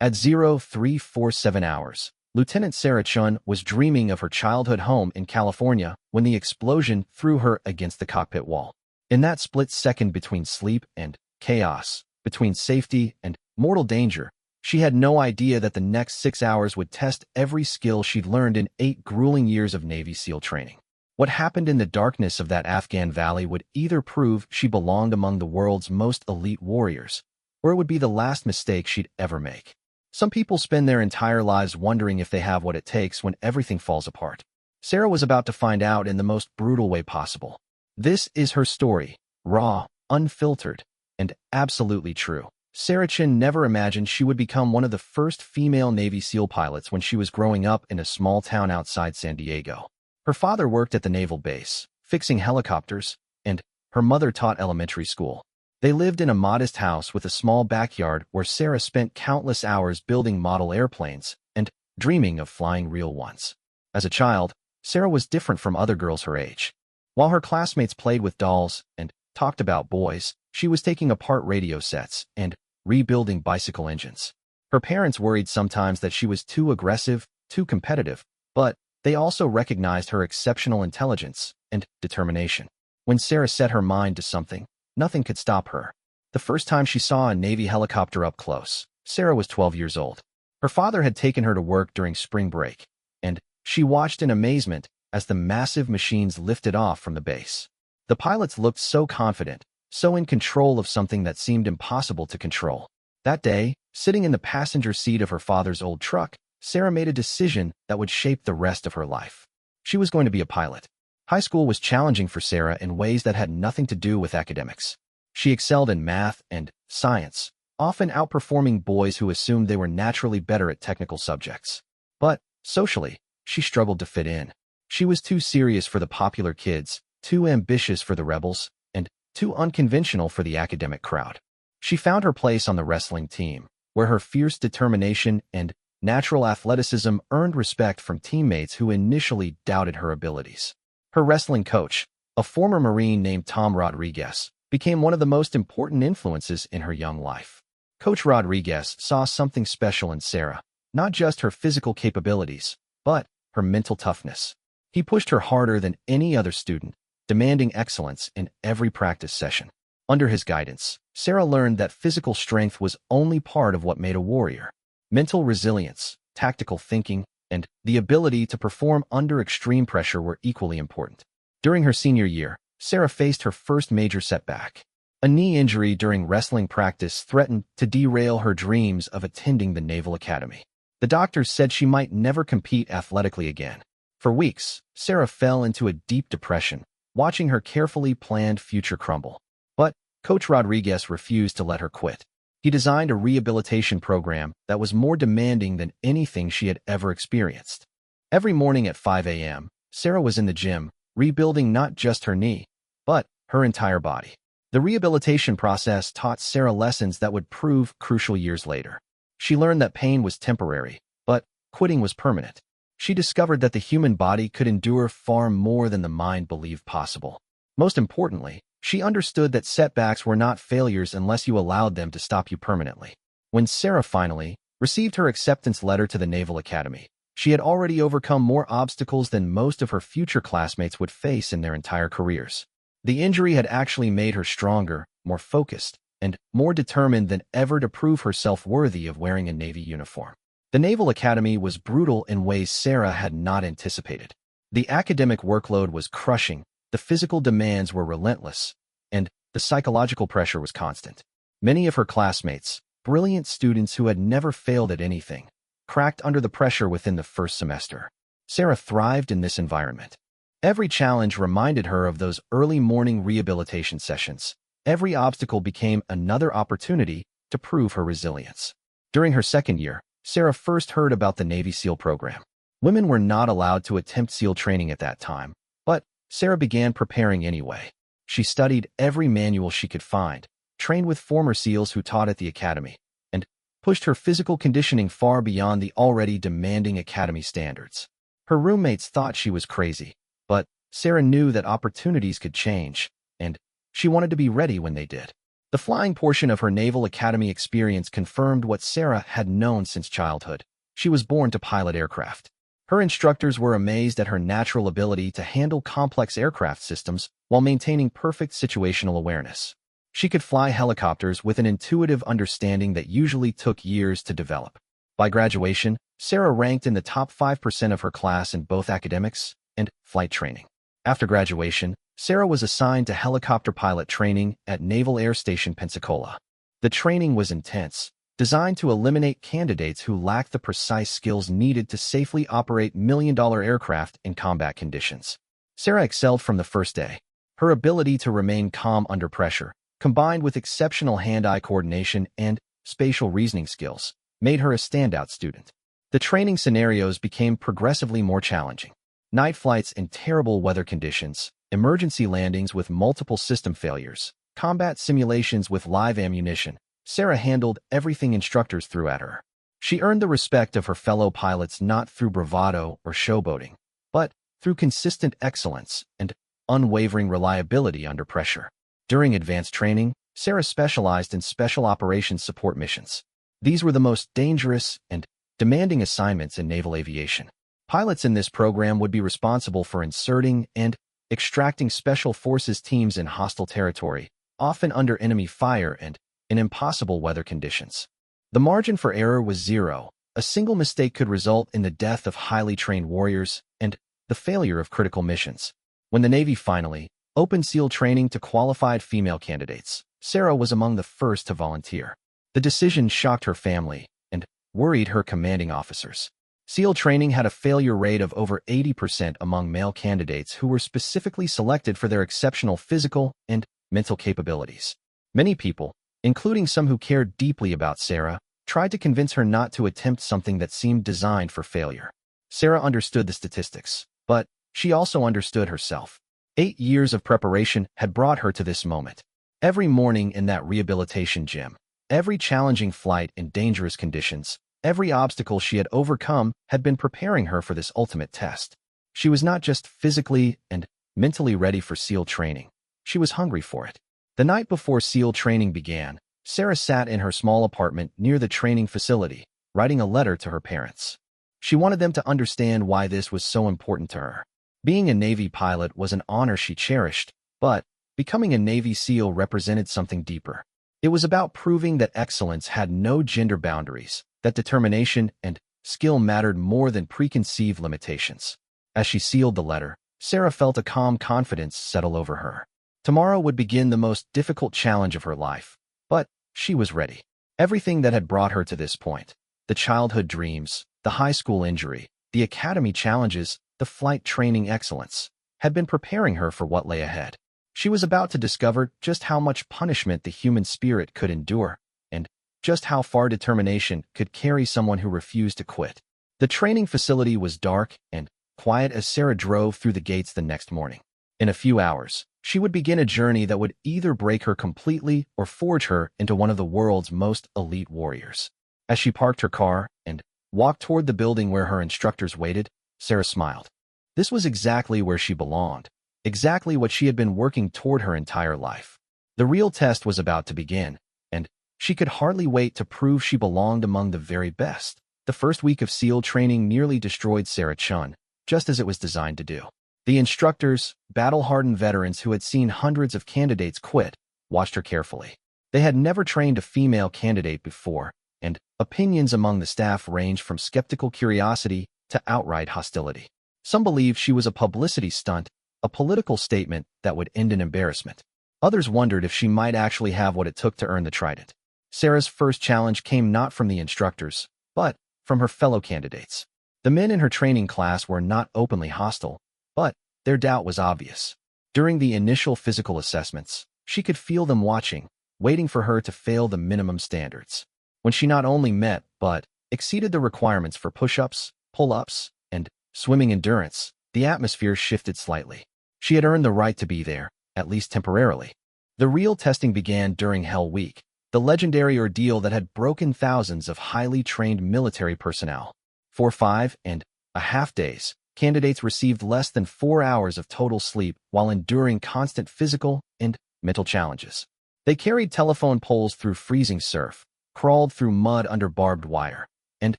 At 0347 hours, Lieutenant Sarah Chun was dreaming of her childhood home in California when the explosion threw her against the cockpit wall. In that split second between sleep and chaos, between safety and mortal danger, she had no idea that the next 6 hours would test every skill she'd learned in 8 grueling years of Navy SEAL training. What happened in the darkness of that Afghan valley would either prove she belonged among the world's most elite warriors, or it would be the last mistake she'd ever make. Some people spend their entire lives wondering if they have what it takes when everything falls apart. Sarah was about to find out in the most brutal way possible. This is her story, raw, unfiltered, and absolutely true. Sarah Chin never imagined she would become one of the first female Navy SEAL pilots when she was growing up in a small town outside San Diego. Her father worked at the naval base, fixing helicopters, and her mother taught elementary school. They lived in a modest house with a small backyard where Sarah spent countless hours building model airplanes and dreaming of flying real ones. As a child, Sarah was different from other girls her age. While her classmates played with dolls and talked about boys, she was taking apart radio sets and rebuilding bicycle engines. Her parents worried sometimes that she was too aggressive, too competitive, but they also recognized her exceptional intelligence and determination. When Sarah set her mind to something, nothing could stop her. The first time she saw a Navy helicopter up close, Sarah was 12 years old. Her father had taken her to work during spring break, and she watched in amazement as the massive machines lifted off from the base. The pilots looked so confident, so in control of something that seemed impossible to control. That day, sitting in the passenger seat of her father's old truck, Sarah made a decision that would shape the rest of her life. She was going to be a pilot. High school was challenging for Sarah in ways that had nothing to do with academics. She excelled in math and science, often outperforming boys who assumed they were naturally better at technical subjects. But, socially, she struggled to fit in. She was too serious for the popular kids, too ambitious for the rebels, and too unconventional for the academic crowd. She found her place on the wrestling team, where her fierce determination and natural athleticism earned respect from teammates who initially doubted her abilities. Her wrestling coach, a former Marine named Tom Rodriguez, became one of the most important influences in her young life. Coach Rodriguez saw something special in Sarah, not just her physical capabilities, but her mental toughness. He pushed her harder than any other student, demanding excellence in every practice session. Under his guidance, Sarah learned that physical strength was only part of what made a warrior. Mental resilience, tactical thinking, and the ability to perform under extreme pressure were equally important. During her senior year, Sarah faced her first major setback. A knee injury during wrestling practice threatened to derail her dreams of attending the Naval Academy. The doctors said she might never compete athletically again. For weeks, Sarah fell into a deep depression, watching her carefully planned future crumble. But Coach Rodriguez refused to let her quit. He designed a rehabilitation program that was more demanding than anything she had ever experienced. Every morning at 5 a.m., Sarah was in the gym, rebuilding not just her knee, but her entire body. The rehabilitation process taught Sarah lessons that would prove crucial years later. She learned that pain was temporary, but quitting was permanent. She discovered that the human body could endure far more than the mind believed possible. Most importantly, she understood that setbacks were not failures unless you allowed them to stop you permanently. When Sarah finally received her acceptance letter to the Naval Academy, she had already overcome more obstacles than most of her future classmates would face in their entire careers. The injury had actually made her stronger, more focused, and more determined than ever to prove herself worthy of wearing a Navy uniform. The Naval Academy was brutal in ways Sarah had not anticipated. The academic workload was crushing, the physical demands were relentless, and the psychological pressure was constant. Many of her classmates, brilliant students who had never failed at anything, cracked under the pressure within the first semester. Sarah thrived in this environment. Every challenge reminded her of those early morning rehabilitation sessions. Every obstacle became another opportunity to prove her resilience. During her second year, Sarah first heard about the Navy SEAL program. Women were not allowed to attempt SEAL training at that time, but Sarah began preparing anyway. She studied every manual she could find, trained with former SEALs who taught at the academy, and pushed her physical conditioning far beyond the already demanding academy standards. Her roommates thought she was crazy, but Sarah knew that opportunities could change, and she wanted to be ready when they did. The flying portion of her Naval Academy experience confirmed what Sarah had known since childhood. She was born to pilot aircraft. Her instructors were amazed at her natural ability to handle complex aircraft systems while maintaining perfect situational awareness. She could fly helicopters with an intuitive understanding that usually took years to develop. By graduation, Sarah ranked in the top 5% of her class in both academics and flight training. After graduation, Sarah was assigned to helicopter pilot training at Naval Air Station Pensacola. The training was intense, designed to eliminate candidates who lacked the precise skills needed to safely operate million-dollar aircraft in combat conditions. Sarah excelled from the first day. Her ability to remain calm under pressure, combined with exceptional hand-eye coordination and spatial reasoning skills, made her a standout student. The training scenarios became progressively more challenging. Night flights in terrible weather conditions, emergency landings with multiple system failures, combat simulations with live ammunition. Sarah handled everything instructors threw at her. She earned the respect of her fellow pilots not through bravado or showboating, but through consistent excellence and unwavering reliability under pressure. During advanced training, Sarah specialized in special operations support missions. These were the most dangerous and demanding assignments in naval aviation. Pilots in this program would be responsible for inserting and extracting special forces teams in hostile territory, often under enemy fire and in impossible weather conditions. The margin for error was zero. A single mistake could result in the death of highly trained warriors and the failure of critical missions. When the Navy finally opened SEAL training to qualified female candidates, Sarah was among the first to volunteer. The decision shocked her family and worried her commanding officers. SEAL training had a failure rate of over 80% among male candidates who were specifically selected for their exceptional physical and mental capabilities. Many people, including some who cared deeply about Sarah, tried to convince her not to attempt something that seemed designed for failure. Sarah understood the statistics, but she also understood herself. 8 years of preparation had brought her to this moment. Every morning in that rehabilitation gym, every challenging flight in dangerous conditions, every obstacle she had overcome had been preparing her for this ultimate test. She was not just physically and mentally ready for SEAL training. She was hungry for it. The night before SEAL training began, Sarah sat in her small apartment near the training facility, writing a letter to her parents. She wanted them to understand why this was so important to her. Being a Navy pilot was an honor she cherished, but becoming a Navy SEAL represented something deeper. It was about proving that excellence had no gender boundaries, that determination and skill mattered more than preconceived limitations. As she sealed the letter, Sarah felt a calm confidence settle over her. Tomorrow would begin the most difficult challenge of her life, but she was ready. Everything that had brought her to this point, the childhood dreams, the high school injury, the academy challenges, the flight training excellence, had been preparing her for what lay ahead. She was about to discover just how much punishment the human spirit could endure, and just how far determination could carry someone who refused to quit. The training facility was dark and quiet as Sarah drove through the gates the next morning. In a few hours, she would begin a journey that would either break her completely or forge her into one of the world's most elite warriors. As she parked her car and walked toward the building where her instructors waited, Sarah smiled. This was exactly where she belonged, exactly what she had been working toward her entire life. The real test was about to begin, and she could hardly wait to prove she belonged among the very best. The first week of SEAL training nearly destroyed Sarah Chun, just as it was designed to do. The instructors, battle-hardened veterans who had seen hundreds of candidates quit, watched her carefully. They had never trained a female candidate before, and opinions among the staff ranged from skeptical curiosity to outright hostility. Some believed she was a publicity stunt, a political statement that would end in embarrassment. Others wondered if she might actually have what it took to earn the trident. Sarah's first challenge came not from the instructors, but from her fellow candidates. The men in her training class were not openly hostile, but their doubt was obvious. During the initial physical assessments, she could feel them watching, waiting for her to fail the minimum standards. When she not only met, but exceeded the requirements for push-ups, pull-ups, and swimming endurance, the atmosphere shifted slightly. She had earned the right to be there, at least temporarily. The real testing began during Hell Week, the legendary ordeal that had broken thousands of highly trained military personnel. For 5.5 days, candidates received less than 4 hours of total sleep while enduring constant physical and mental challenges. They carried telephone poles through freezing surf, crawled through mud under barbed wire, and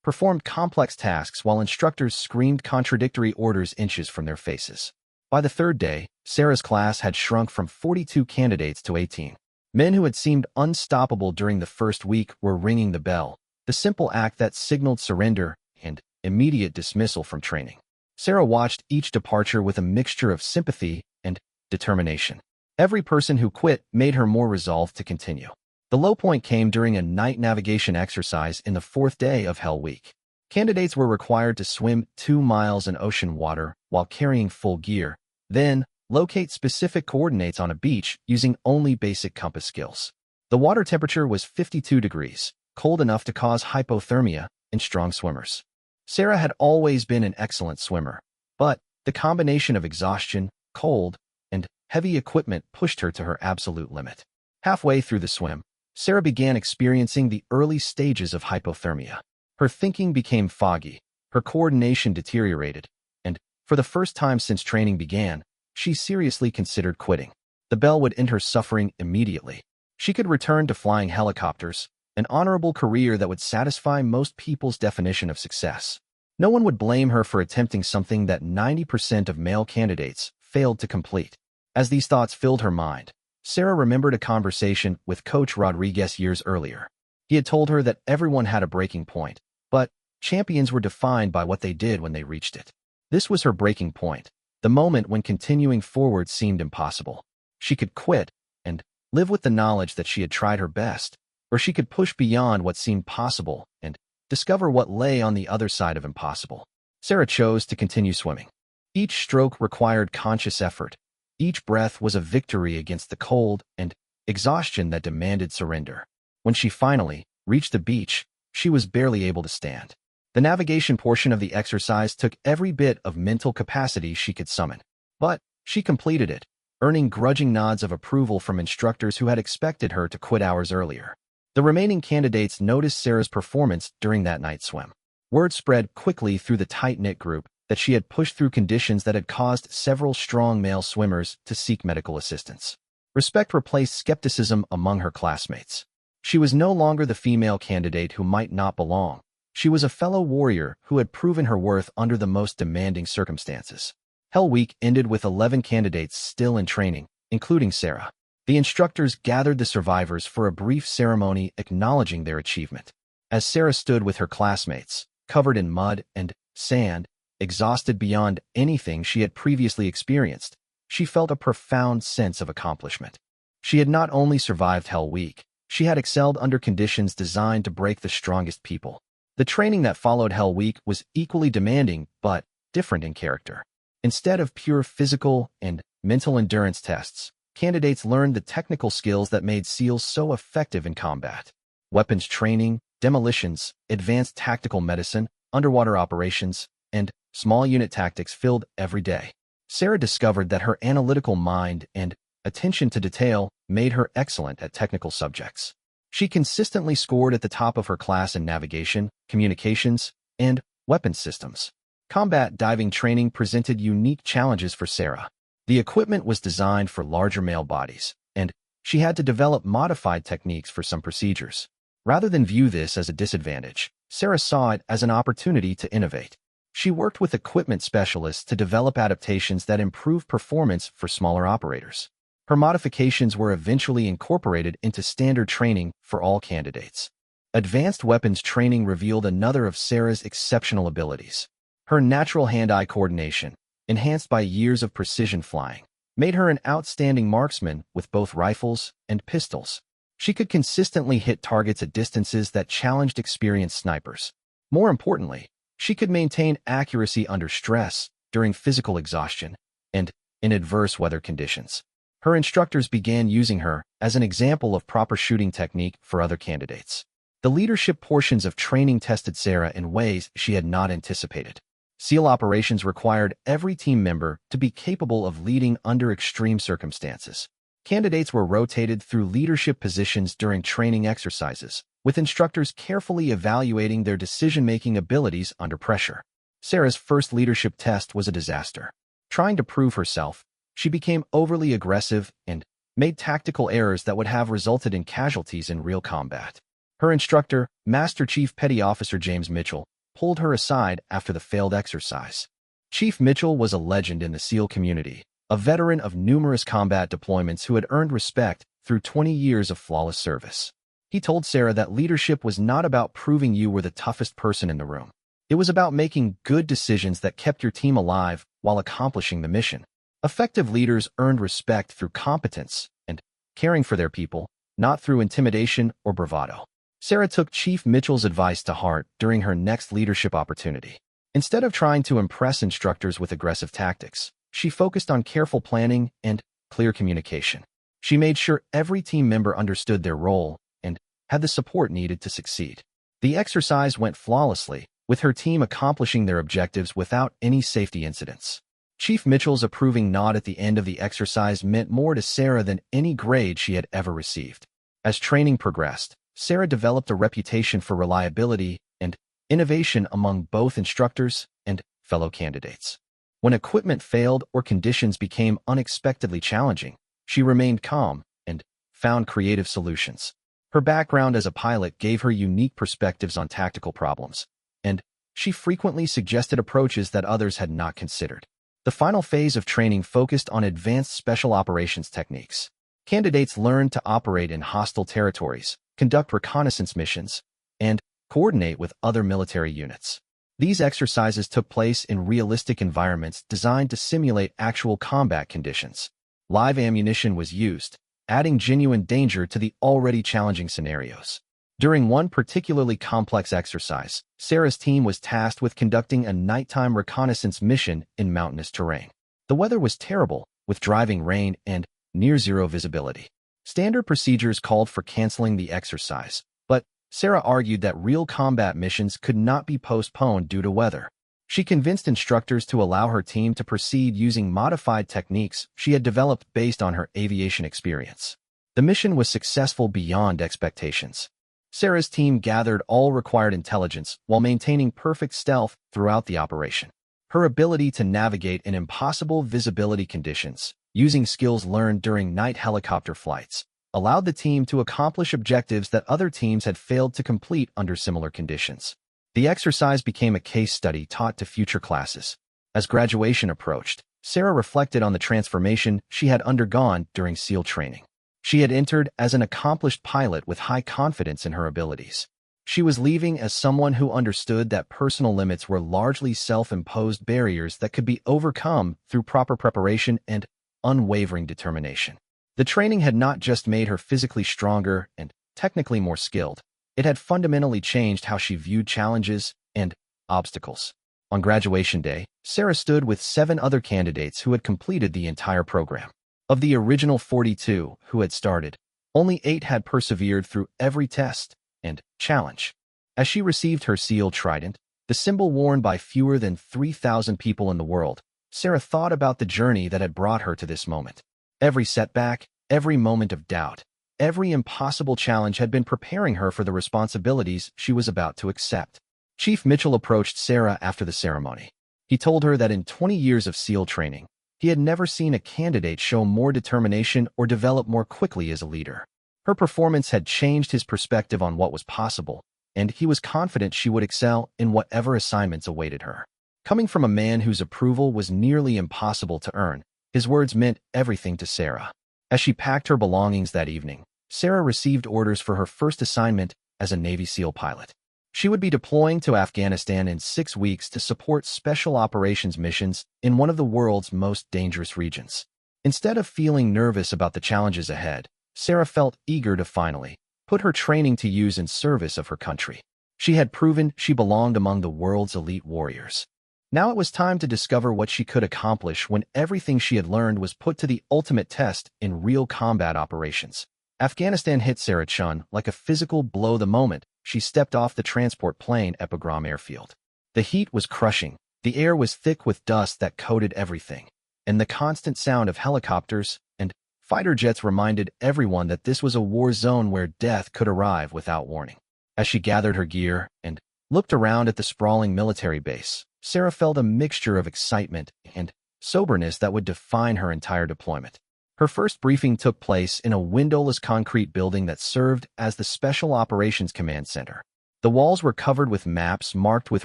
performed complex tasks while instructors screamed contradictory orders inches from their faces. By the third day, Sarah's class had shrunk from 42 candidates to 18. Men who had seemed unstoppable during the first week were ringing the bell, the simple act that signaled surrender and immediate dismissal from training. Sarah watched each departure with a mixture of sympathy and determination. Every person who quit made her more resolved to continue. The low point came during a night navigation exercise in the fourth day of Hell Week. Candidates were required to swim 2 miles in ocean water while carrying full gear, then locate specific coordinates on a beach using only basic compass skills. The water temperature was 52 degrees, cold enough to cause hypothermia in strong swimmers. Sarah had always been an excellent swimmer, but the combination of exhaustion, cold, and heavy equipment pushed her to her absolute limit. Halfway through the swim, Sarah began experiencing the early stages of hypothermia. Her thinking became foggy, her coordination deteriorated, and, for the first time since training began, she seriously considered quitting. The bell would end her suffering immediately. She could return to flying helicopters, an honorable career that would satisfy most people's definition of success. No one would blame her for attempting something that 90% of male candidates failed to complete. As these thoughts filled her mind, Sarah remembered a conversation with Coach Rodriguez years earlier. He had told her that everyone had a breaking point, but champions were defined by what they did when they reached it. This was her breaking point, the moment when continuing forward seemed impossible. She could quit and live with the knowledge that she had tried her best, or she could push beyond what seemed possible and discover what lay on the other side of impossible. Sarah chose to continue swimming. Each stroke required conscious effort. Each breath was a victory against the cold and exhaustion that demanded surrender. When she finally reached the beach, she was barely able to stand. The navigation portion of the exercise took every bit of mental capacity she could summon. But she completed it, earning grudging nods of approval from instructors who had expected her to quit hours earlier. The remaining candidates noticed Sarah's performance during that night swim. Word spread quickly through the tight-knit group that she had pushed through conditions that had caused several strong male swimmers to seek medical assistance. Respect replaced skepticism among her classmates. She was no longer the female candidate who might not belong. She was a fellow warrior who had proven her worth under the most demanding circumstances. Hell Week ended with 11 candidates still in training, including Sarah. The instructors gathered the survivors for a brief ceremony acknowledging their achievement. As Sarah stood with her classmates, covered in mud and sand, exhausted beyond anything she had previously experienced, she felt a profound sense of accomplishment. She had not only survived Hell Week, she had excelled under conditions designed to break the strongest people. The training that followed Hell Week was equally demanding, but different in character. Instead of pure physical and mental endurance tests, candidates learned the technical skills that made SEALs so effective in combat. Weapons training, demolitions, advanced tactical medicine, underwater operations, and small unit tactics filled every day. Sarah discovered that her analytical mind and attention to detail made her excellent at technical subjects. She consistently scored at the top of her class in navigation, communications, and weapons systems. Combat diving training presented unique challenges for Sarah. The equipment was designed for larger male bodies, and she had to develop modified techniques for some procedures. Rather than view this as a disadvantage, Sarah saw it as an opportunity to innovate. She worked with equipment specialists to develop adaptations that improved performance for smaller operators. Her modifications were eventually incorporated into standard training for all candidates. Advanced weapons training revealed another of Sarah's exceptional abilities. Her natural hand-eye coordination, enhanced by years of precision flying, made her an outstanding marksman with both rifles and pistols. She could consistently hit targets at distances that challenged experienced snipers. More importantly, she could maintain accuracy under stress, during physical exhaustion, and in adverse weather conditions. Her instructors began using her as an example of proper shooting technique for other candidates. The leadership portions of training tested Sarah in ways she had not anticipated. SEAL operations required every team member to be capable of leading under extreme circumstances. Candidates were rotated through leadership positions during training exercises, with instructors carefully evaluating their decision-making abilities under pressure. Sarah's first leadership test was a disaster. Trying to prove herself, she became overly aggressive and made tactical errors that would have resulted in casualties in real combat. Her instructor, Master Chief Petty Officer James Mitchell, pulled her aside after the failed exercise. Chief Mitchell was a legend in the SEAL community, a veteran of numerous combat deployments who had earned respect through 20 years of flawless service. He told Sarah that leadership was not about proving you were the toughest person in the room. It was about making good decisions that kept your team alive while accomplishing the mission. Effective leaders earned respect through competence and caring for their people, not through intimidation or bravado. Sarah took Chief Mitchell's advice to heart during her next leadership opportunity. Instead of trying to impress instructors with aggressive tactics, she focused on careful planning and clear communication. She made sure every team member understood their role and had the support needed to succeed. The exercise went flawlessly, with her team accomplishing their objectives without any safety incidents. Chief Mitchell's approving nod at the end of the exercise meant more to Sarah than any grade she had ever received. As training progressed, Sarah developed a reputation for reliability and innovation among both instructors and fellow candidates. When equipment failed or conditions became unexpectedly challenging, she remained calm and found creative solutions. Her background as a pilot gave her unique perspectives on tactical problems, and she frequently suggested approaches that others had not considered. The final phase of training focused on advanced special operations techniques. Candidates learned to operate in hostile territories, conduct reconnaissance missions, and coordinate with other military units. These exercises took place in realistic environments designed to simulate actual combat conditions. Live ammunition was used, adding genuine danger to the already challenging scenarios. During one particularly complex exercise, Sarah's team was tasked with conducting a nighttime reconnaissance mission in mountainous terrain. The weather was terrible, with driving rain and near-zero visibility. Standard procedures called for canceling the exercise, but Sarah argued that real combat missions could not be postponed due to weather. She convinced instructors to allow her team to proceed using modified techniques she had developed based on her aviation experience. The mission was successful beyond expectations. Sarah's team gathered all required intelligence while maintaining perfect stealth throughout the operation. Her ability to navigate in impossible visibility conditions, using skills learned during night helicopter flights, allowed the team to accomplish objectives that other teams had failed to complete under similar conditions. The exercise became a case study taught to future classes. As graduation approached, Sarah reflected on the transformation she had undergone during SEAL training. She had entered as an accomplished pilot with high confidence in her abilities. She was leaving as someone who understood that personal limits were largely self-imposed barriers that could be overcome through proper preparation and unwavering determination. The training had not just made her physically stronger and technically more skilled. It had fundamentally changed how she viewed challenges and obstacles. On graduation day, Sarah stood with 7 other candidates who had completed the entire program. Of the original 42 who had started, only 8 had persevered through every test and challenge. As she received her SEAL Trident, the symbol worn by fewer than 3,000 people in the world, Sarah thought about the journey that had brought her to this moment. Every setback, every moment of doubt, every impossible challenge had been preparing her for the responsibilities she was about to accept. Chief Mitchell approached Sarah after the ceremony. He told her that in 20 years of SEAL training, he had never seen a candidate show more determination or develop more quickly as a leader. Her performance had changed his perspective on what was possible, and he was confident she would excel in whatever assignments awaited her. Coming from a man whose approval was nearly impossible to earn, his words meant everything to Sarah. As she packed her belongings that evening, Sarah received orders for her first assignment as a Navy SEAL pilot. She would be deploying to Afghanistan in 6 weeks to support special operations missions in one of the world's most dangerous regions. Instead of feeling nervous about the challenges ahead, Sarah felt eager to finally put her training to use in service of her country. She had proven she belonged among the world's elite warriors. Now it was time to discover what she could accomplish when everything she had learned was put to the ultimate test in real combat operations. Afghanistan hit Sarah Chun like a physical blow the moment she stepped off the transport plane at Bagram Airfield. The heat was crushing, the air was thick with dust that coated everything, and the constant sound of helicopters and fighter jets reminded everyone that this was a war zone where death could arrive without warning. As she gathered her gear and looked around at the sprawling military base, Sarah felt a mixture of excitement and soberness that would define her entire deployment. Her first briefing took place in a windowless concrete building that served as the Special Operations Command Center. The walls were covered with maps marked with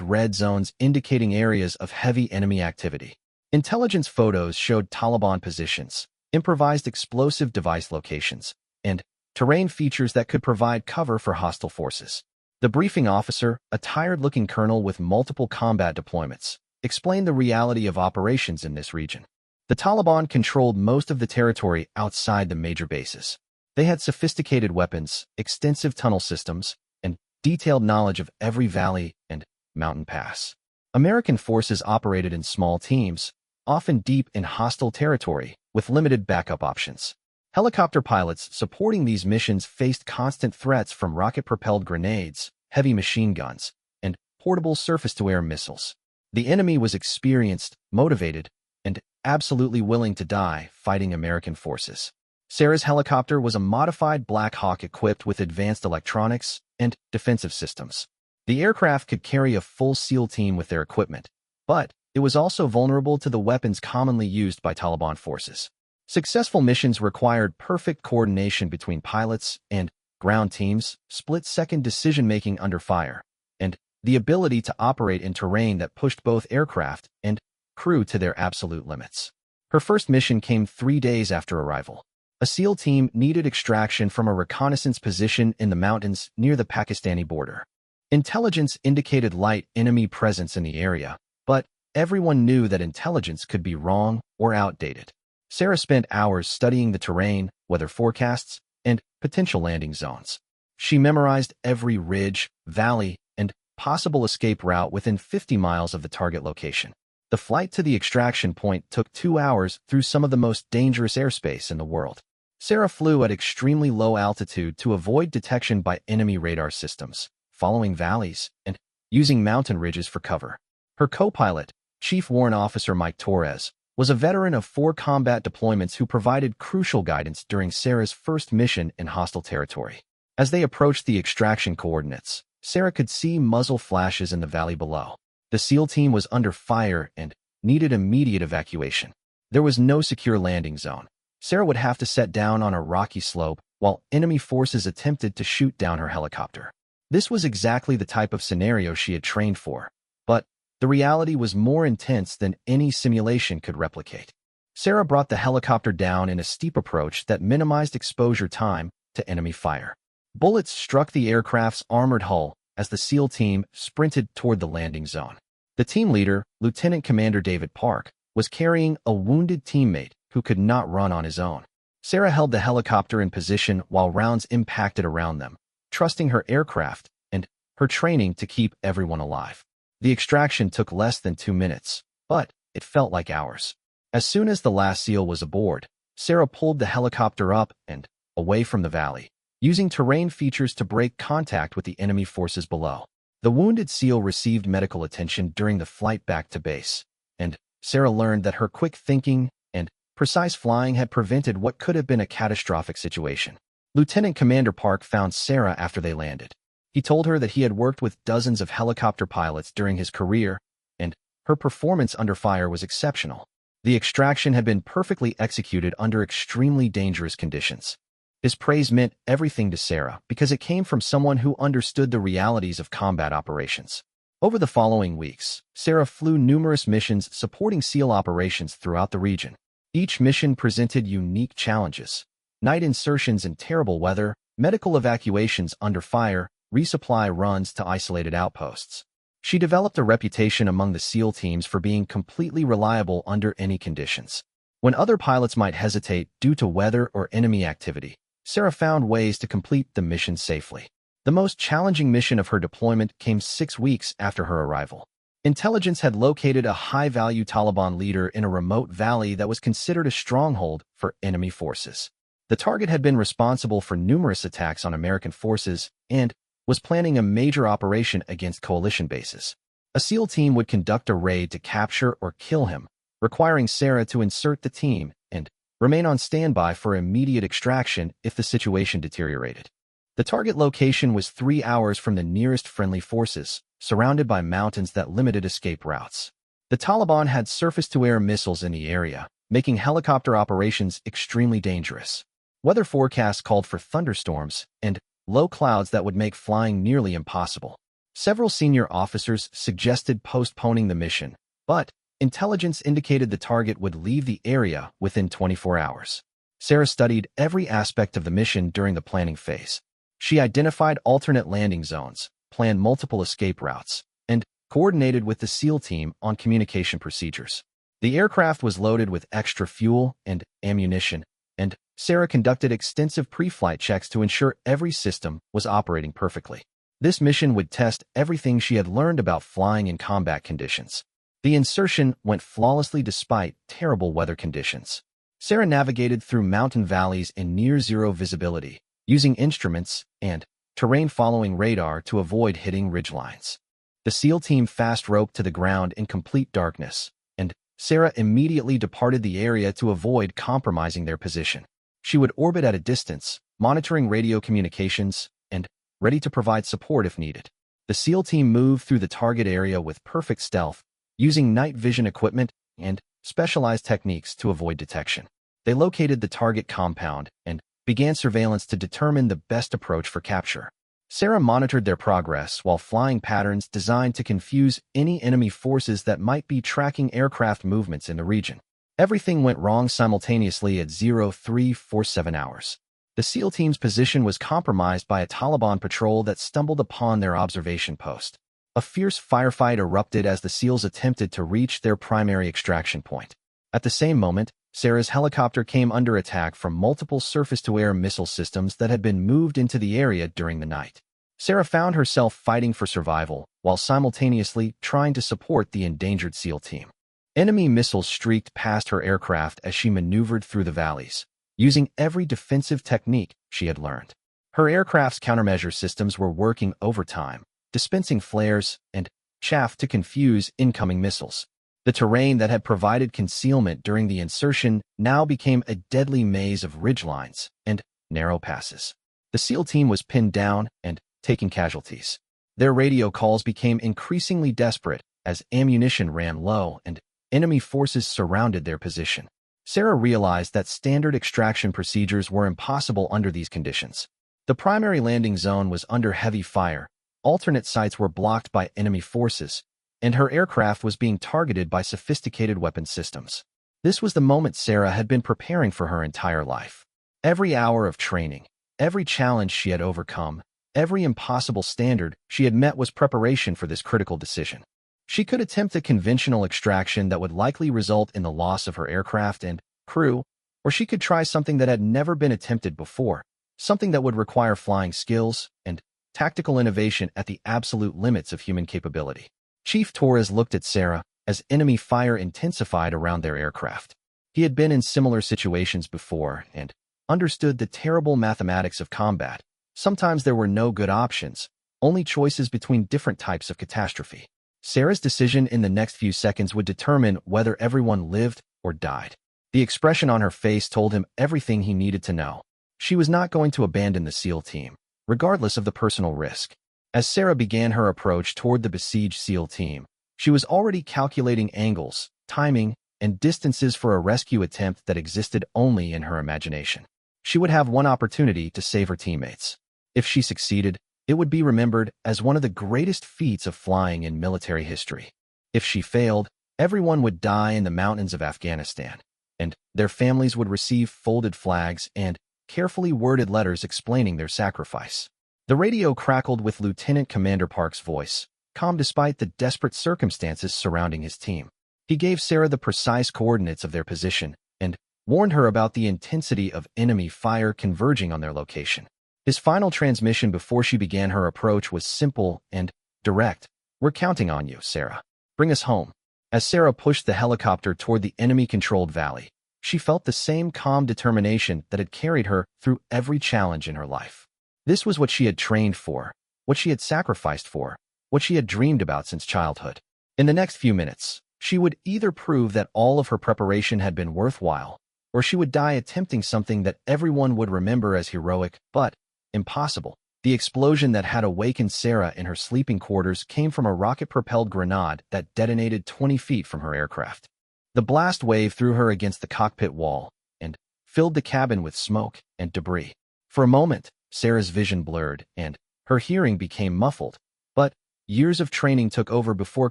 red zones indicating areas of heavy enemy activity. Intelligence photos showed Taliban positions, improvised explosive device locations, and terrain features that could provide cover for hostile forces. The briefing officer, a tired-looking colonel with multiple combat deployments, explained the reality of operations in this region. The Taliban controlled most of the territory outside the major bases. They had sophisticated weapons, extensive tunnel systems, and detailed knowledge of every valley and mountain pass. American forces operated in small teams, often deep in hostile territory, with limited backup options. Helicopter pilots supporting these missions faced constant threats from rocket-propelled grenades, heavy machine guns, and portable surface-to-air missiles. The enemy was experienced, motivated, and absolutely willing to die fighting American forces. Sarah's helicopter was a modified Black Hawk equipped with advanced electronics and defensive systems. The aircraft could carry a full SEAL team with their equipment, but it was also vulnerable to the weapons commonly used by Taliban forces. Successful missions required perfect coordination between pilots and ground teams, split-second decision-making under fire, and the ability to operate in terrain that pushed both aircraft and crew to their absolute limits. Her first mission came 3 days after arrival. A SEAL team needed extraction from a reconnaissance position in the mountains near the Pakistani border. Intelligence indicated light enemy presence in the area, but everyone knew that intelligence could be wrong or outdated. Sarah spent hours studying the terrain, weather forecasts, and potential landing zones. She memorized every ridge, valley, and possible escape route within 50 miles of the target location. The flight to the extraction point took 2 hours through some of the most dangerous airspace in the world. Sarah flew at extremely low altitude to avoid detection by enemy radar systems, following valleys, and using mountain ridges for cover. Her co-pilot, Chief Warrant Officer Mike Torres, was a veteran of 4 combat deployments who provided crucial guidance during Sarah's first mission in hostile territory. As they approached the extraction coordinates, Sarah could see muzzle flashes in the valley below. The SEAL team was under fire and needed immediate evacuation. There was no secure landing zone. Sarah would have to set down on a rocky slope while enemy forces attempted to shoot down her helicopter. This was exactly the type of scenario she had trained for, but the reality was more intense than any simulation could replicate. Sarah brought the helicopter down in a steep approach that minimized exposure time to enemy fire. Bullets struck the aircraft's armored hull as the SEAL team sprinted toward the landing zone. The team leader, Lieutenant Commander David Park, was carrying a wounded teammate who could not run on his own. Sarah held the helicopter in position while rounds impacted around them, trusting her aircraft and her training to keep everyone alive. The extraction took less than 2 minutes, but it felt like hours. As soon as the last SEAL was aboard, Sarah pulled the helicopter up and away from the valley, using terrain features to break contact with the enemy forces below. The wounded SEAL received medical attention during the flight back to base, and Sarah learned that her quick thinking and precise flying had prevented what could have been a catastrophic situation. Lieutenant Commander Park found Sarah after they landed. He told her that he had worked with dozens of helicopter pilots during his career, and her performance under fire was exceptional. The extraction had been perfectly executed under extremely dangerous conditions. His praise meant everything to Sarah because it came from someone who understood the realities of combat operations. Over the following weeks, Sarah flew numerous missions supporting SEAL operations throughout the region. Each mission presented unique challenges: night insertions in terrible weather, medical evacuations under fire, resupply runs to isolated outposts. She developed a reputation among the SEAL teams for being completely reliable under any conditions. When other pilots might hesitate due to weather or enemy activity, Sarah found ways to complete the mission safely. The most challenging mission of her deployment came 6 weeks after her arrival. Intelligence had located a high-value Taliban leader in a remote valley that was considered a stronghold for enemy forces. The target had been responsible for numerous attacks on American forces and was planning a major operation against coalition bases. A SEAL team would conduct a raid to capture or kill him, requiring Sarah to insert the team and remain on standby for immediate extraction if the situation deteriorated. The target location was 3 hours from the nearest friendly forces, surrounded by mountains that limited escape routes. The Taliban had surface-to-air missiles in the area, making helicopter operations extremely dangerous. Weather forecasts called for thunderstorms and low clouds that would make flying nearly impossible. Several senior officers suggested postponing the mission, but intelligence indicated the target would leave the area within 24 hours. Sarah studied every aspect of the mission during the planning phase. She identified alternate landing zones, planned multiple escape routes, and coordinated with the SEAL team on communication procedures. The aircraft was loaded with extra fuel and ammunition, and Sarah conducted extensive pre-flight checks to ensure every system was operating perfectly. This mission would test everything she had learned about flying in combat conditions. The insertion went flawlessly despite terrible weather conditions. Sarah navigated through mountain valleys in near-zero visibility, using instruments and terrain-following radar to avoid hitting ridgelines. The SEAL team fast-roped to the ground in complete darkness, and Sarah immediately departed the area to avoid compromising their position. She would orbit at a distance, monitoring radio communications, and ready to provide support if needed. The SEAL team moved through the target area with perfect stealth, using night vision equipment and specialized techniques to avoid detection. They located the target compound and began surveillance to determine the best approach for capture. Sarah monitored their progress while flying patterns designed to confuse any enemy forces that might be tracking aircraft movements in the region. Everything went wrong simultaneously at 0347 hours. The SEAL team's position was compromised by a Taliban patrol that stumbled upon their observation post. A fierce firefight erupted as the SEALs attempted to reach their primary extraction point. At the same moment, Sarah's helicopter came under attack from multiple surface-to-air missile systems that had been moved into the area during the night. Sarah found herself fighting for survival while simultaneously trying to support the endangered SEAL team. Enemy missiles streaked past her aircraft as she maneuvered through the valleys, using every defensive technique she had learned. Her aircraft's countermeasure systems were working overtime, dispensing flares and chaff to confuse incoming missiles. The terrain that had provided concealment during the insertion now became a deadly maze of ridgelines and narrow passes. The SEAL team was pinned down and taking casualties. Their radio calls became increasingly desperate as ammunition ran low and enemy forces surrounded their position. Sarah realized that standard extraction procedures were impossible under these conditions. The primary landing zone was under heavy fire, alternate sites were blocked by enemy forces, and her aircraft was being targeted by sophisticated weapon systems. This was the moment Sarah had been preparing for her entire life. Every hour of training, every challenge she had overcome, every impossible standard she had met was preparation for this critical decision. She could attempt a conventional extraction that would likely result in the loss of her aircraft and crew, or she could try something that had never been attempted before, something that would require flying skills and tactical innovation at the absolute limits of human capability. Chief Torres looked at Sarah as enemy fire intensified around their aircraft. He had been in similar situations before and understood the terrible mathematics of combat. Sometimes there were no good options, only choices between different types of catastrophe. Sarah's decision in the next few seconds would determine whether everyone lived or died. The expression on her face told him everything he needed to know. She was not going to abandon the SEAL team, regardless of the personal risk. As Sarah began her approach toward the besieged SEAL team, she was already calculating angles, timing, and distances for a rescue attempt that existed only in her imagination. She would have one opportunity to save her teammates. If she succeeded, it would be remembered as one of the greatest feats of flying in military history. If she failed, everyone would die in the mountains of Afghanistan, and their families would receive folded flags and carefully worded letters explaining their sacrifice. The radio crackled with Lieutenant Commander Park's voice, calm despite the desperate circumstances surrounding his team. He gave Sarah the precise coordinates of their position and warned her about the intensity of enemy fire converging on their location. His final transmission before she began her approach was simple and direct. "We're counting on you, Sarah. Bring us home." As Sarah pushed the helicopter toward the enemy-controlled valley, she felt the same calm determination that had carried her through every challenge in her life. This was what she had trained for, what she had sacrificed for, what she had dreamed about since childhood. In the next few minutes, she would either prove that all of her preparation had been worthwhile, or she would die attempting something that everyone would remember as heroic, but impossible. The explosion that had awakened Sarah in her sleeping quarters came from a rocket-propelled grenade that detonated 20 feet from her aircraft. The blast wave threw her against the cockpit wall and filled the cabin with smoke and debris. For a moment, Sarah's vision blurred and her hearing became muffled, but years of training took over before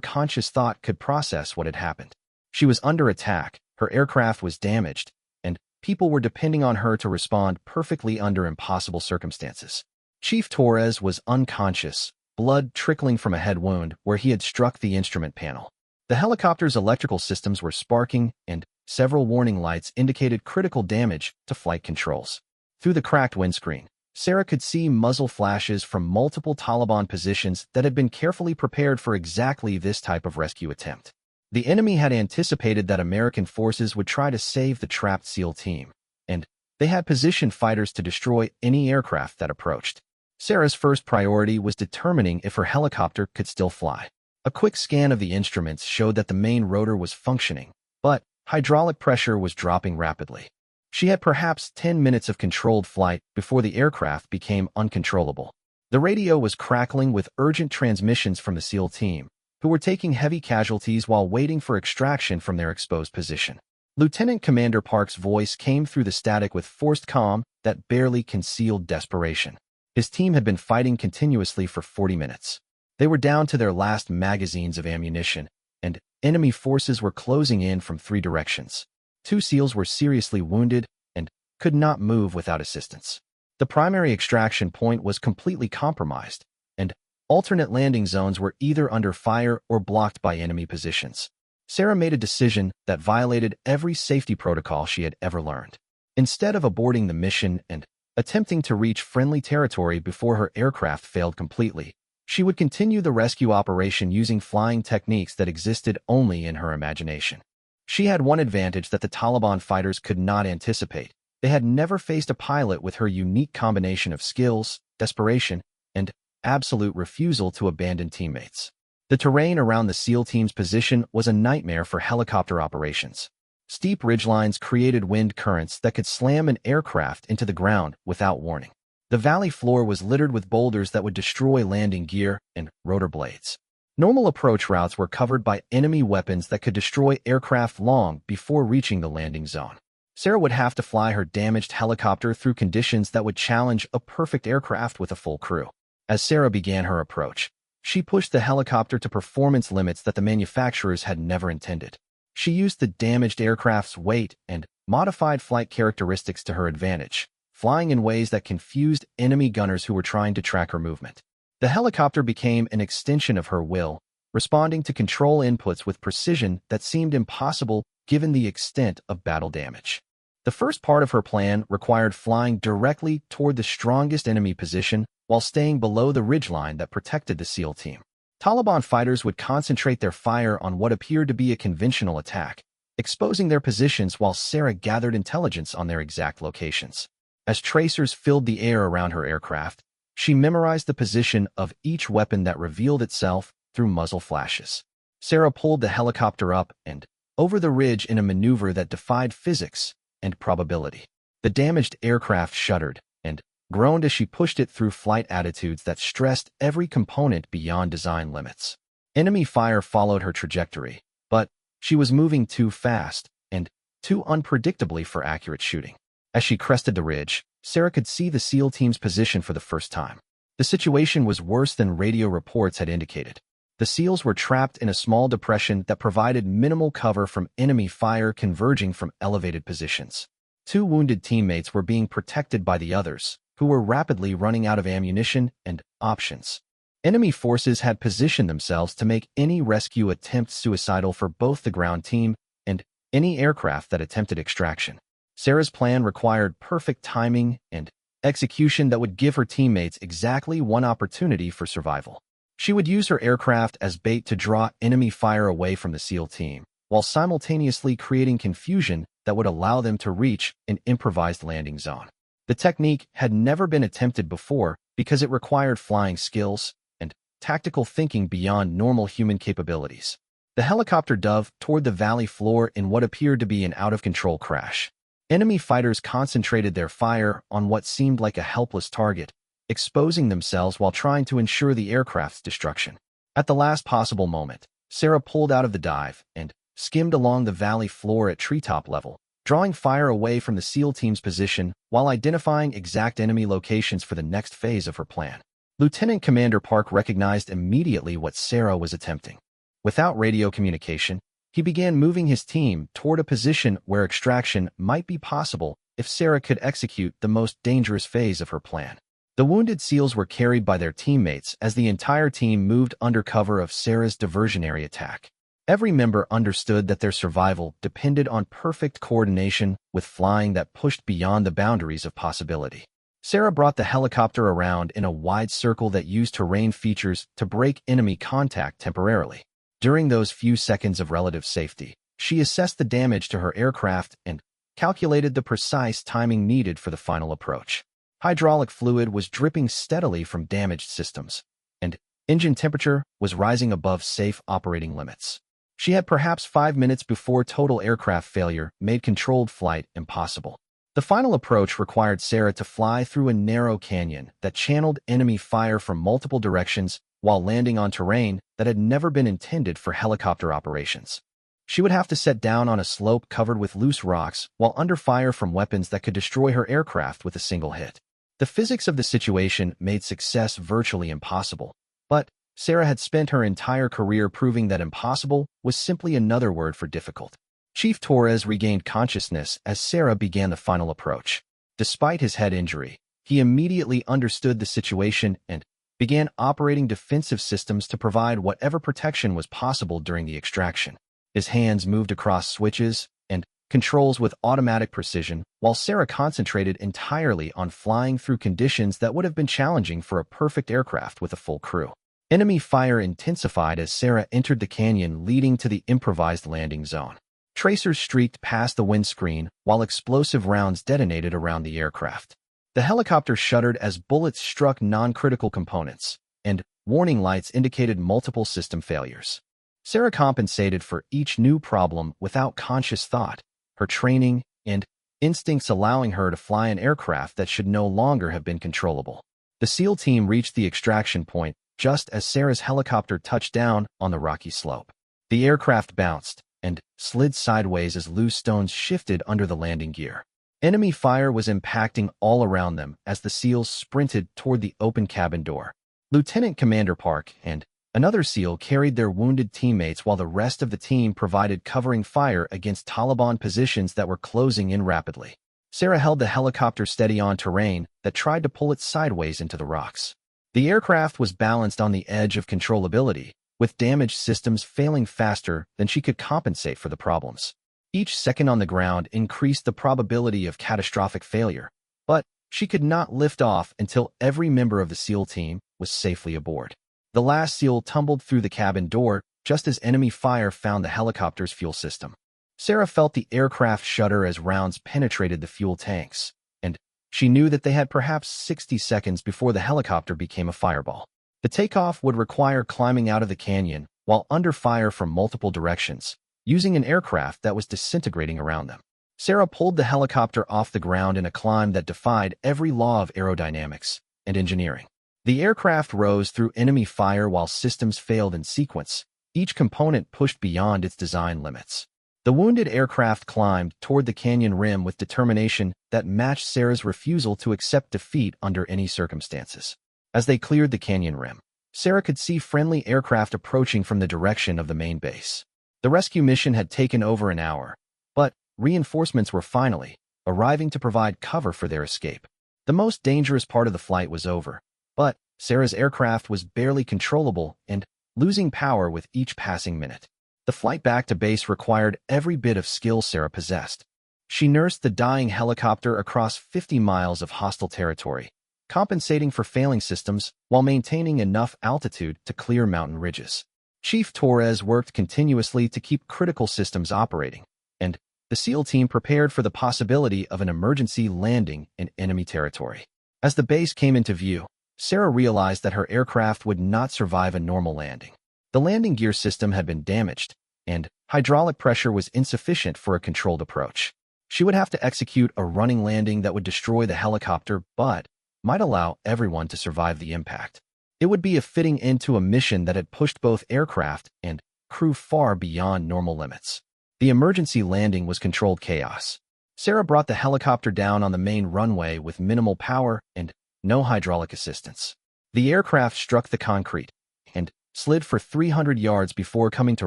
conscious thought could process what had happened. She was under attack, her aircraft was damaged, and people were depending on her to respond perfectly under impossible circumstances. Chief Torres was unconscious, blood trickling from a head wound where he had struck the instrument panel. The helicopter's electrical systems were sparking, and several warning lights indicated critical damage to flight controls. Through the cracked windscreen, Sarah could see muzzle flashes from multiple Taliban positions that had been carefully prepared for exactly this type of rescue attempt. The enemy had anticipated that American forces would try to save the trapped SEAL team, and they had positioned fighters to destroy any aircraft that approached. Sarah's first priority was determining if her helicopter could still fly. A quick scan of the instruments showed that the main rotor was functioning, but hydraulic pressure was dropping rapidly. She had perhaps 10 minutes of controlled flight before the aircraft became uncontrollable. The radio was crackling with urgent transmissions from the SEAL team, who were taking heavy casualties while waiting for extraction from their exposed position. Lieutenant Commander Park's voice came through the static with forced calm that barely concealed desperation. His team had been fighting continuously for 40 minutes. They were down to their last magazines of ammunition, and enemy forces were closing in from 3 directions. 2 SEALs were seriously wounded and could not move without assistance. The primary extraction point was completely compromised, and alternate landing zones were either under fire or blocked by enemy positions. Sarah made a decision that violated every safety protocol she had ever learned. Instead of aborting the mission and attempting to reach friendly territory before her aircraft failed completely, she would continue the rescue operation using flying techniques that existed only in her imagination. She had one advantage that the Taliban fighters could not anticipate. They had never faced a pilot with her unique combination of skills, desperation, and absolute refusal to abandon teammates. The terrain around the SEAL team's position was a nightmare for helicopter operations. Steep ridgelines created wind currents that could slam an aircraft into the ground without warning. The valley floor was littered with boulders that would destroy landing gear and rotor blades. Normal approach routes were covered by enemy weapons that could destroy aircraft long before reaching the landing zone. Sarah would have to fly her damaged helicopter through conditions that would challenge a perfect aircraft with a full crew. As Sarah began her approach, she pushed the helicopter to performance limits that the manufacturers had never intended. She used the damaged aircraft's weight and modified flight characteristics to her advantage, flying in ways that confused enemy gunners who were trying to track her movement. The helicopter became an extension of her will, responding to control inputs with precision that seemed impossible given the extent of battle damage. The first part of her plan required flying directly toward the strongest enemy position while staying below the ridgeline that protected the SEAL team. Taliban fighters would concentrate their fire on what appeared to be a conventional attack, exposing their positions while Sarah gathered intelligence on their exact locations. As tracers filled the air around her aircraft, she memorized the position of each weapon that revealed itself through muzzle flashes. Sarah pulled the helicopter up and over the ridge in a maneuver that defied physics and probability. The damaged aircraft shuddered and groaned as she pushed it through flight attitudes that stressed every component beyond design limits. Enemy fire followed her trajectory, but she was moving too fast and too unpredictably for accurate shooting. As she crested the ridge, Sarah could see the SEAL team's position for the first time. The situation was worse than radio reports had indicated. The SEALs were trapped in a small depression that provided minimal cover from enemy fire converging from elevated positions. 2 wounded teammates were being protected by the others, who were rapidly running out of ammunition and options. Enemy forces had positioned themselves to make any rescue attempt suicidal for both the ground team and any aircraft that attempted extraction. Sarah's plan required perfect timing and execution that would give her teammates exactly one opportunity for survival. She would use her aircraft as bait to draw enemy fire away from the SEAL team, while simultaneously creating confusion that would allow them to reach an improvised landing zone. The technique had never been attempted before because it required flying skills and tactical thinking beyond normal human capabilities. The helicopter dove toward the valley floor in what appeared to be an out-of-control crash. Enemy fighters concentrated their fire on what seemed like a helpless target, exposing themselves while trying to ensure the aircraft's destruction. At the last possible moment, Sarah pulled out of the dive and skimmed along the valley floor at treetop level, drawing fire away from the SEAL team's position while identifying exact enemy locations for the next phase of her plan. Lieutenant Commander Park recognized immediately what Sarah was attempting. Without radio communication, he began moving his team toward a position where extraction might be possible if Sarah could execute the most dangerous phase of her plan. The wounded SEALs were carried by their teammates as the entire team moved under cover of Sarah's diversionary attack. Every member understood that their survival depended on perfect coordination with flying that pushed beyond the boundaries of possibility. Sarah brought the helicopter around in a wide circle that used terrain features to break enemy contact temporarily. During those few seconds of relative safety, she assessed the damage to her aircraft and calculated the precise timing needed for the final approach. Hydraulic fluid was dripping steadily from damaged systems, and engine temperature was rising above safe operating limits. She had perhaps 5 minutes before total aircraft failure made controlled flight impossible. The final approach required Sarah to fly through a narrow canyon that channeled enemy fire from multiple directions while landing on terrain that had never been intended for helicopter operations. She would have to set down on a slope covered with loose rocks while under fire from weapons that could destroy her aircraft with a single hit. The physics of the situation made success virtually impossible, but Sarah had spent her entire career proving that impossible was simply another word for difficult. Chief Torres regained consciousness as Sarah began the final approach. Despite his head injury, he immediately understood the situation and began operating defensive systems to provide whatever protection was possible during the extraction. His hands moved across switches and controls with automatic precision, while Sarah concentrated entirely on flying through conditions that would have been challenging for a perfect aircraft with a full crew. Enemy fire intensified as Sarah entered the canyon leading to the improvised landing zone. Tracers streaked past the windscreen while explosive rounds detonated around the aircraft. The helicopter shuddered as bullets struck non-critical components, and warning lights indicated multiple system failures. Sarah compensated for each new problem without conscious thought, her training and instincts allowing her to fly an aircraft that should no longer have been controllable. The SEAL team reached the extraction point just as Sarah's helicopter touched down on the rocky slope. The aircraft bounced and slid sideways as loose stones shifted under the landing gear. Enemy fire was impacting all around them as the SEALs sprinted toward the open cabin door. Lieutenant Commander Park and another SEAL carried their wounded teammates while the rest of the team provided covering fire against Taliban positions that were closing in rapidly. Sarah held the helicopter steady on terrain that tried to pull it sideways into the rocks. The aircraft was balanced on the edge of controllability, with damaged systems failing faster than she could compensate for the problems. Each second on the ground increased the probability of catastrophic failure, but she could not lift off until every member of the SEAL team was safely aboard. The last SEAL tumbled through the cabin door just as enemy fire found the helicopter's fuel system. Sarah felt the aircraft shudder as rounds penetrated the fuel tanks, and she knew that they had perhaps 60 seconds before the helicopter became a fireball. The takeoff would require climbing out of the canyon while under fire from multiple directions, using an aircraft that was disintegrating around them. Sarah pulled the helicopter off the ground in a climb that defied every law of aerodynamics and engineering. The aircraft rose through enemy fire while systems failed in sequence, each component pushed beyond its design limits. The wounded aircraft climbed toward the canyon rim with determination that matched Sarah's refusal to accept defeat under any circumstances. As they cleared the canyon rim, Sarah could see friendly aircraft approaching from the direction of the main base. The rescue mission had taken over an hour, but reinforcements were finally arriving to provide cover for their escape. The most dangerous part of the flight was over, but Sarah's aircraft was barely controllable and losing power with each passing minute. The flight back to base required every bit of skill Sarah possessed. She nursed the dying helicopter across 50 miles of hostile territory, compensating for failing systems while maintaining enough altitude to clear mountain ridges. Chief Torres worked continuously to keep critical systems operating, and the SEAL team prepared for the possibility of an emergency landing in enemy territory. As the base came into view, Sarah realized that her aircraft would not survive a normal landing. The landing gear system had been damaged, and hydraulic pressure was insufficient for a controlled approach. She would have to execute a running landing that would destroy the helicopter but might allow everyone to survive the impact. It would be a fitting end to a mission that had pushed both aircraft and crew far beyond normal limits. The emergency landing was controlled chaos. Sarah brought the helicopter down on the main runway with minimal power and no hydraulic assistance. The aircraft struck the concrete and slid for 300 yards before coming to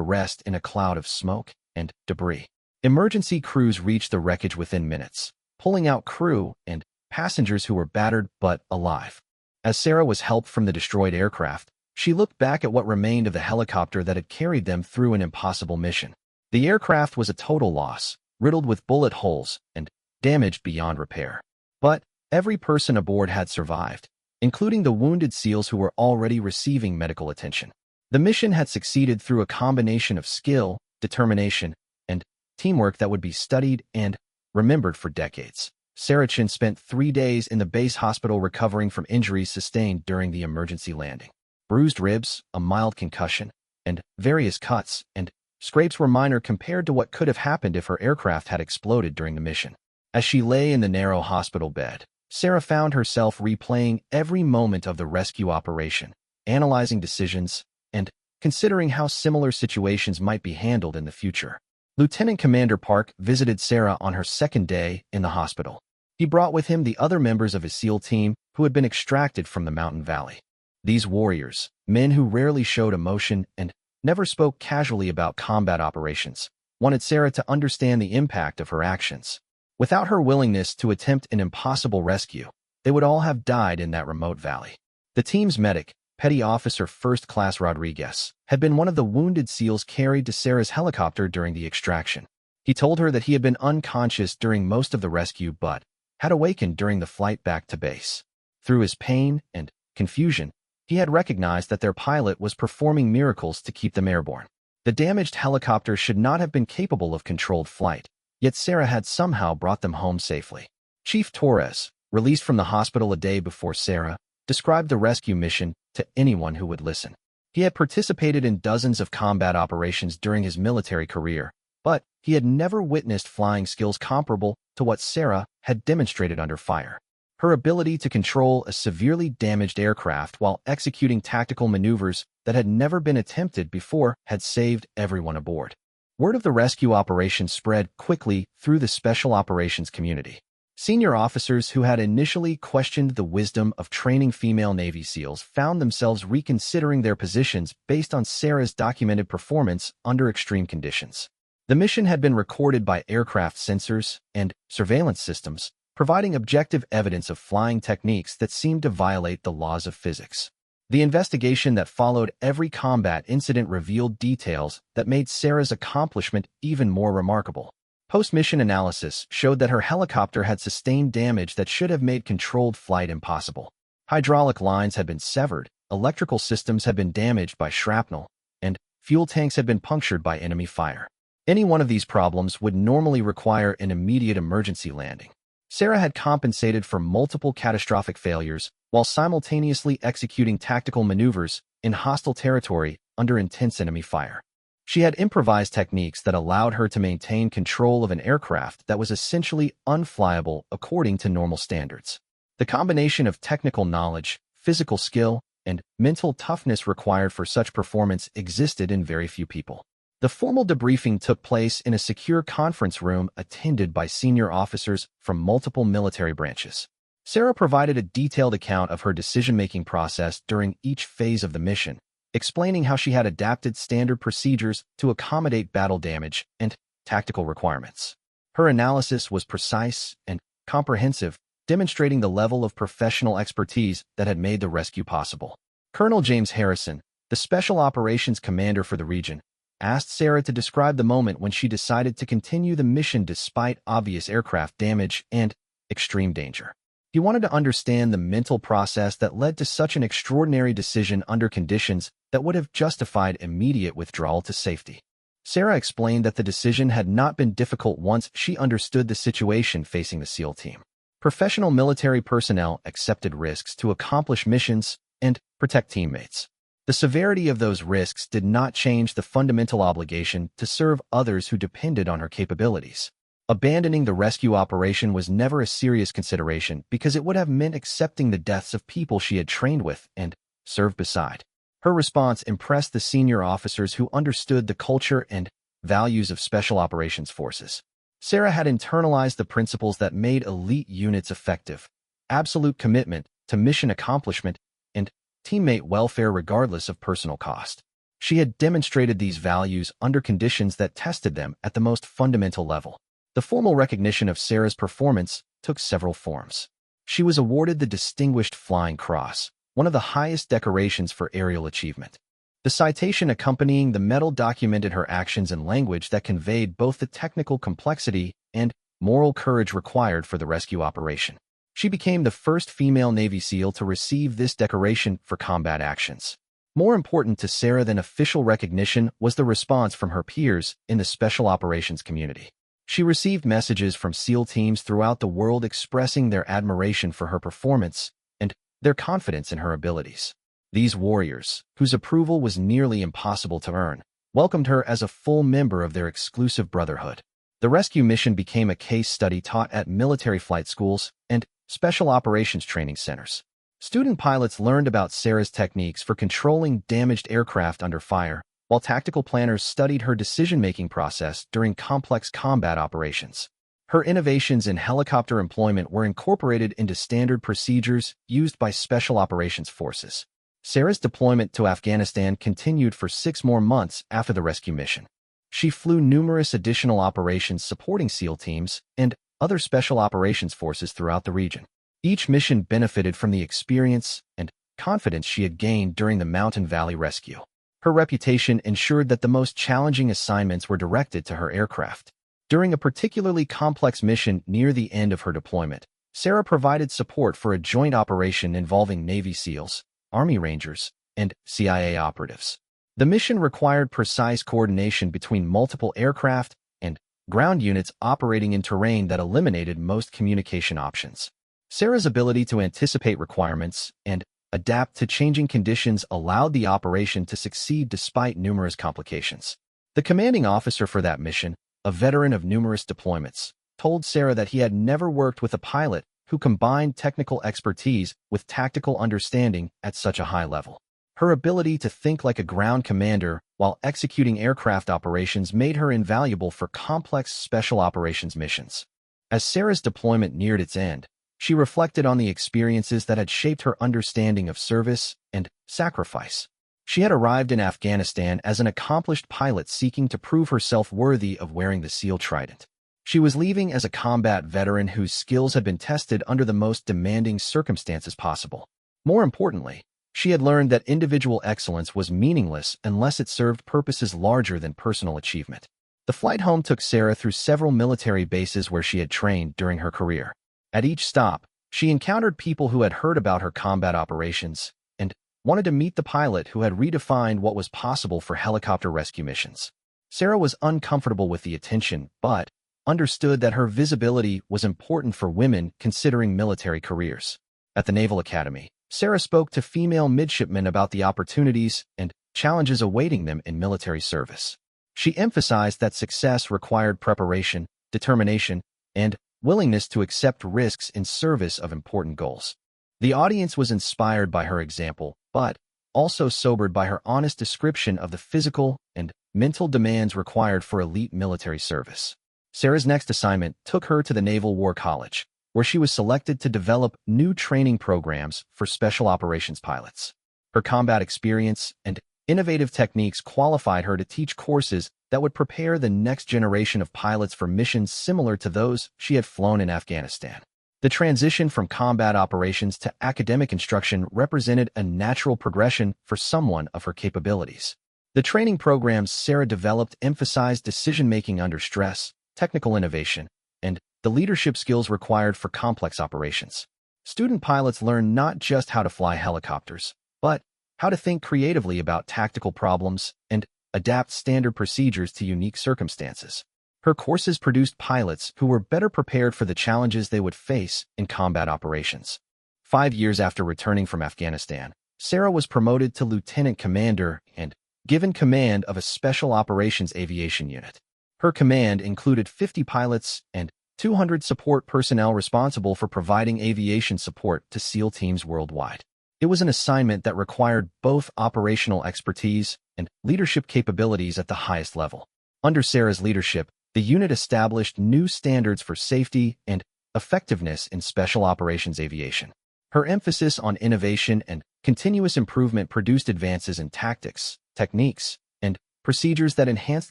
rest in a cloud of smoke and debris. Emergency crews reached the wreckage within minutes, pulling out crew and passengers who were battered but alive. As Sarah was helped from the destroyed aircraft, she looked back at what remained of the helicopter that had carried them through an impossible mission. The aircraft was a total loss, riddled with bullet holes and damaged beyond repair. But every person aboard had survived, including the wounded SEALs who were already receiving medical attention. The mission had succeeded through a combination of skill, determination, and teamwork that would be studied and remembered for decades. Sarachin spent 3 days in the base hospital recovering from injuries sustained during the emergency landing. Bruised ribs, a mild concussion, and various cuts and scrapes were minor compared to what could have happened if her aircraft had exploded during the mission. As she lay in the narrow hospital bed, Sarah found herself replaying every moment of the rescue operation, analyzing decisions, and considering how similar situations might be handled in the future. Lieutenant Commander Park visited Sarah on her second day in the hospital. He brought with him the other members of his SEAL team who had been extracted from the mountain valley. These warriors, men who rarely showed emotion and never spoke casually about combat operations, wanted Sarah to understand the impact of her actions. Without her willingness to attempt an impossible rescue, they would all have died in that remote valley. The team's medic, Petty Officer First Class Rodriguez, had been one of the wounded SEALs carried to Sarah's helicopter during the extraction. He told her that he had been unconscious during most of the rescue but had awakened during the flight back to base. Through his pain and confusion, he had recognized that their pilot was performing miracles to keep them airborne. The damaged helicopter should not have been capable of controlled flight, yet Sarah had somehow brought them home safely. Chief Torres, released from the hospital a day before Sarah, described the rescue mission to anyone who would listen. He had participated in dozens of combat operations during his military career, but he had never witnessed flying skills comparable to what Sarah had demonstrated under fire. Her ability to control a severely damaged aircraft while executing tactical maneuvers that had never been attempted before had saved everyone aboard. Word of the rescue operation spread quickly through the special operations community. Senior officers who had initially questioned the wisdom of training female Navy SEALs found themselves reconsidering their positions based on Sarah's documented performance under extreme conditions. The mission had been recorded by aircraft sensors and surveillance systems, providing objective evidence of flying techniques that seemed to violate the laws of physics. The investigation that followed every combat incident revealed details that made Sarah's accomplishment even more remarkable. Post-mission analysis showed that her helicopter had sustained damage that should have made controlled flight impossible. Hydraulic lines had been severed, electrical systems had been damaged by shrapnel, and fuel tanks had been punctured by enemy fire. Any one of these problems would normally require an immediate emergency landing. Sarah had compensated for multiple catastrophic failures while simultaneously executing tactical maneuvers in hostile territory under intense enemy fire. She had improvised techniques that allowed her to maintain control of an aircraft that was essentially unflyable according to normal standards. The combination of technical knowledge, physical skill, and mental toughness required for such performance existed in very few people. The formal debriefing took place in a secure conference room attended by senior officers from multiple military branches. Sarah provided a detailed account of her decision-making process during each phase of the mission, explaining how she had adapted standard procedures to accommodate battle damage and tactical requirements. Her analysis was precise and comprehensive, demonstrating the level of professional expertise that had made the rescue possible. Colonel James Harrison, the Special Operations Commander for the region, asked Sarah to describe the moment when she decided to continue the mission despite obvious aircraft damage and extreme danger. He wanted to understand the mental process that led to such an extraordinary decision under conditions that would have justified immediate withdrawal to safety. Sarah explained that the decision had not been difficult once she understood the situation facing the SEAL team. Professional military personnel accepted risks to accomplish missions and protect teammates. The severity of those risks did not change the fundamental obligation to serve others who depended on her capabilities. Abandoning the rescue operation was never a serious consideration because it would have meant accepting the deaths of people she had trained with and served beside. Her response impressed the senior officers who understood the culture and values of Special Operations Forces. Sarah had internalized the principles that made elite units effective: absolute commitment to mission accomplishment and teammate welfare regardless of personal cost. She had demonstrated these values under conditions that tested them at the most fundamental level. The formal recognition of Sarah's performance took several forms. She was awarded the Distinguished Flying Cross, one of the highest decorations for aerial achievement. The citation accompanying the medal documented her actions and language that conveyed both the technical complexity and moral courage required for the rescue operation. She became the first female Navy SEAL to receive this decoration for combat actions. More important to Sarah than official recognition was the response from her peers in the special operations community. She received messages from SEAL teams throughout the world expressing their admiration for her performance and their confidence in her abilities. These warriors, whose approval was nearly impossible to earn, welcomed her as a full member of their exclusive brotherhood. The rescue mission became a case study taught at military flight schools and special operations training centers. Student pilots learned about Sarah's techniques for controlling damaged aircraft under fire, while tactical planners studied her decision-making process during complex combat operations. Her innovations in helicopter employment were incorporated into standard procedures used by special operations forces. Sarah's deployment to Afghanistan continued for 6 more months after the rescue mission. She flew numerous additional operations supporting SEAL teams and other special operations forces throughout the region. Each mission benefited from the experience and confidence she had gained during the Mountain Valley rescue. Her reputation ensured that the most challenging assignments were directed to her aircraft. During a particularly complex mission near the end of her deployment, Sarah provided support for a joint operation involving Navy SEALs, Army Rangers, and CIA operatives. The mission required precise coordination between multiple aircraft and ground units operating in terrain that eliminated most communication options. Sarah's ability to anticipate requirements and adapt to changing conditions allowed the operation to succeed despite numerous complications. The commanding officer for that mission, a veteran of numerous deployments, told Sarah that he had never worked with a pilot who combined technical expertise with tactical understanding at such a high level. Her ability to think like a ground commander while executing aircraft operations made her invaluable for complex special operations missions. As Sarah's deployment neared its end, she reflected on the experiences that had shaped her understanding of service and sacrifice. She had arrived in Afghanistan as an accomplished pilot seeking to prove herself worthy of wearing the SEAL Trident. She was leaving as a combat veteran whose skills had been tested under the most demanding circumstances possible. More importantly, she had learned that individual excellence was meaningless unless it served purposes larger than personal achievement. The flight home took Sarah through several military bases where she had trained during her career. At each stop, she encountered people who had heard about her combat operations and wanted to meet the pilot who had redefined what was possible for helicopter rescue missions. Sarah was uncomfortable with the attention, but understood that her visibility was important for women considering military careers. At the Naval Academy, Sarah spoke to female midshipmen about the opportunities and challenges awaiting them in military service. She emphasized that success required preparation, determination, and willingness to accept risks in service of important goals. The audience was inspired by her example, but also sobered by her honest description of the physical and mental demands required for elite military service. Sarah's next assignment took her to the Naval War College, where she was selected to develop new training programs for special operations pilots. Her combat experience and innovative techniques qualified her to teach courses that would prepare the next generation of pilots for missions similar to those she had flown in Afghanistan. The transition from combat operations to academic instruction represented a natural progression for someone of her capabilities. The training programs Sarah developed emphasized decision-making under stress, technical innovation, and the leadership skills required for complex operations. Student pilots learn not just how to fly helicopters, but how to think creatively about tactical problems and adapt standard procedures to unique circumstances. Her courses produced pilots who were better prepared for the challenges they would face in combat operations. 5 years after returning from Afghanistan, Sarah was promoted to lieutenant commander and given command of a special operations aviation unit. Her command included 50 pilots and 200 support personnel responsible for providing aviation support to SEAL teams worldwide. It was an assignment that required both operational expertise and leadership capabilities at the highest level. Under Sarah's leadership, the unit established new standards for safety and effectiveness in special operations aviation. Her emphasis on innovation and continuous improvement produced advances in tactics, techniques, and procedures that enhanced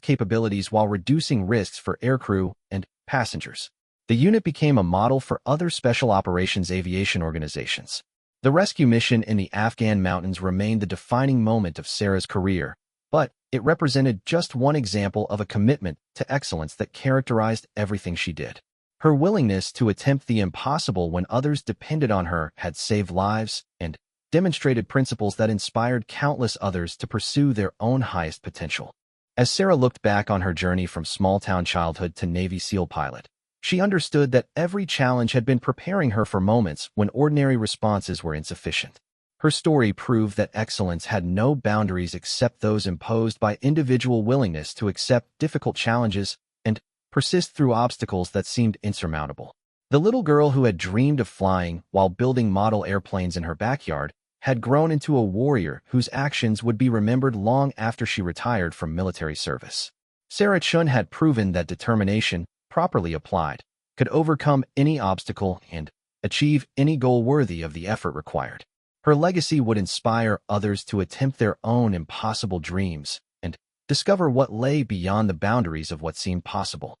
capabilities while reducing risks for aircrew and passengers. The unit became a model for other special operations aviation organizations. The rescue mission in the Afghan mountains remained the defining moment of Sarah's career, but it represented just one example of a commitment to excellence that characterized everything she did. Her willingness to attempt the impossible when others depended on her had saved lives and demonstrated principles that inspired countless others to pursue their own highest potential. As Sarah looked back on her journey from small-town childhood to Navy SEAL pilot, she understood that every challenge had been preparing her for moments when ordinary responses were insufficient. Her story proved that excellence had no boundaries except those imposed by individual willingness to accept difficult challenges and persist through obstacles that seemed insurmountable. The little girl who had dreamed of flying while building model airplanes in her backyard had grown into a warrior whose actions would be remembered long after she retired from military service. Sarah Chun had proven that determination, properly applied, could overcome any obstacle and achieve any goal worthy of the effort required. Her legacy would inspire others to attempt their own impossible dreams and discover what lay beyond the boundaries of what seemed possible.